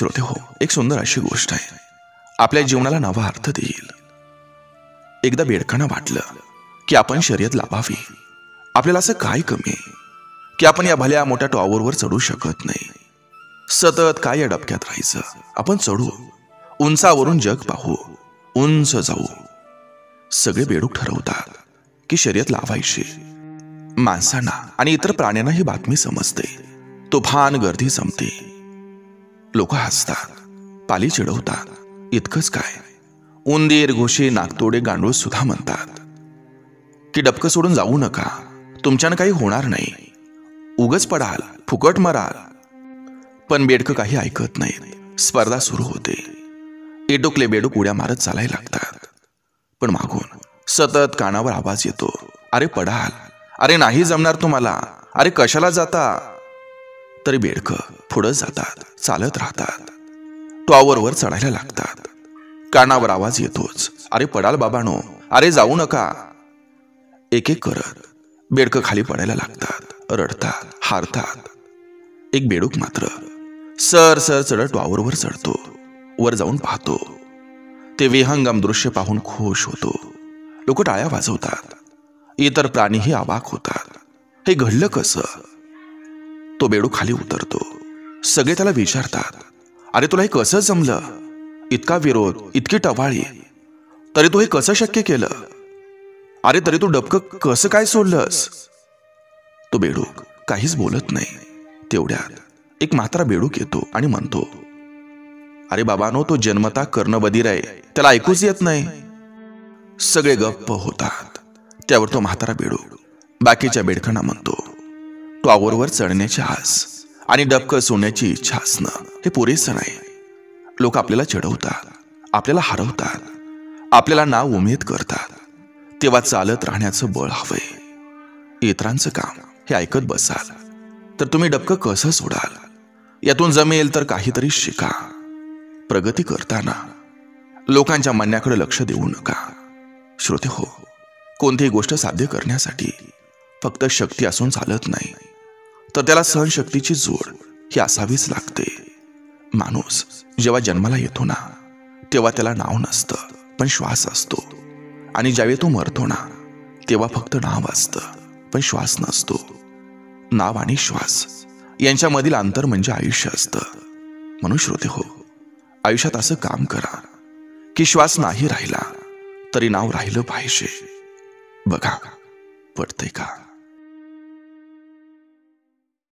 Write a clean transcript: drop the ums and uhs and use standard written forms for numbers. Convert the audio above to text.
श्रोते हो, एक सुंदर अशी गोष्ट आहे, आपल्या जीवनाला नवा अर्थ देईल. एकदा बेडकांना वाटलं की आपण शर्यत लावावी. आपल्याला असं काय कमी की आपण या भल्या मोठ्या टॉवरवर चढू शकत नाही. सतत काय या डबक्यात राहायचं. आपण चढू, उंचावरून जग पाहू, उंच जाऊ. सगळे बेडूक ठरवतात की शर्यत लावायची. माणसांना आणि इतर प्राण्यांना ही बातमी समजते. तुफान गर्दी जमते. लोक हसतात, पाली चिडवतात. इतकंच काय, उंदीर, घोशी, नागतोडे, गांडूळ सुद्धा म्हणतात की डबकं सोडून जाऊ नका, तुमच्यानं काही होणार नाही, उगच पडाल, फुकट मराल. पण बेडकं काही ऐकत नाहीत. स्पर्धा सुरू होते. एटुकले बेडूक उड्या मारत चालायला लागतात. पण मागून सतत कानावर आवाज येतो, अरे पडाल, अरे नाही जमणार तुम्हाला, अरे कशाला जाता. तरी बेडकं पुढं जातात, चालत राहतात. टॉवरवर चढायला लागतात. कानावर आवाज येतोच, अरे पडाल बाबानो, अरे जाऊ नका. एक एक करत बेडकं खाली पडायला लागतात, रडतात, हारतात. एक बेडूक मात्र सर सर चढत टॉवरवर चढतो. वर जाऊन पाहतो. ते विहंगम दृश्य पाहून खुश होतो. लोक टाळ्या वाजवतात. इतर प्राणीही अवाक होतात. हे घडलं कसं. तो बेडूक खाली उतरतो. सगळे त्याला विचारतात, अरे तुला हे कसं जमलं. इतका विरोध, इतकी टवाळी, तरी तू हे कसं शक्य केलं. अरे तरी तू डबकं कसं काय सोडलंस. तो बेडूक काहीच बोलत नाही. तेवढ्यात एक म्हातारा बेडूक येतो आणि म्हणतो, अरे बाबानो, तो जन्मता कर्णबधीर आहे, त्याला ऐकूच येत नाही. सगळे गप्प होतात. त्यावर तो म्हातारा बेडूक बाकीच्या बेडकांना म्हणतो, टॉवरवर चढण्याची आस आणि डबकं सोडण्याची इच्छा असणं हे पुरेसं नाही. लोक आपल्याला चिडवतात, आपल्याला हरवतात, आपल्याला नाव उमेद करतात. तेव्हा चालत राहण्याचं बळ हवंय. इतरांचं काम हे ऐकत बसाल तर तुम्ही डबकं कसं सोडाल. यातून जमेल तर काहीतरी शिका. प्रगती करताना लोकांच्या म्हणण्याकडे लक्ष देऊ नका. श्रोते हो, कोणतीही गोष्ट साध्य करण्यासाठी फक्त शक्ती असून चालत नाही, तर त्याला सहनशक्तीची जोड ही असावीच लागते. माणूस जेव्हा जन्माला येतो ना, तेव्हा त्याला नाव नसतं, पण श्वास असतो. आणि ज्यावेळी तो मरतो ना, तेव्हा फक्त नाव असतं, पण श्वास नसतो. नाव आणि श्वास यांच्यामधील अंतर म्हणजे आयुष्य असतं. म्हणून श्रोते हो, आयुष्यात असं काम करा की श्वास नाही राहिला तरी नाव राहिलं पाहिजे. बघा, पटतंय का.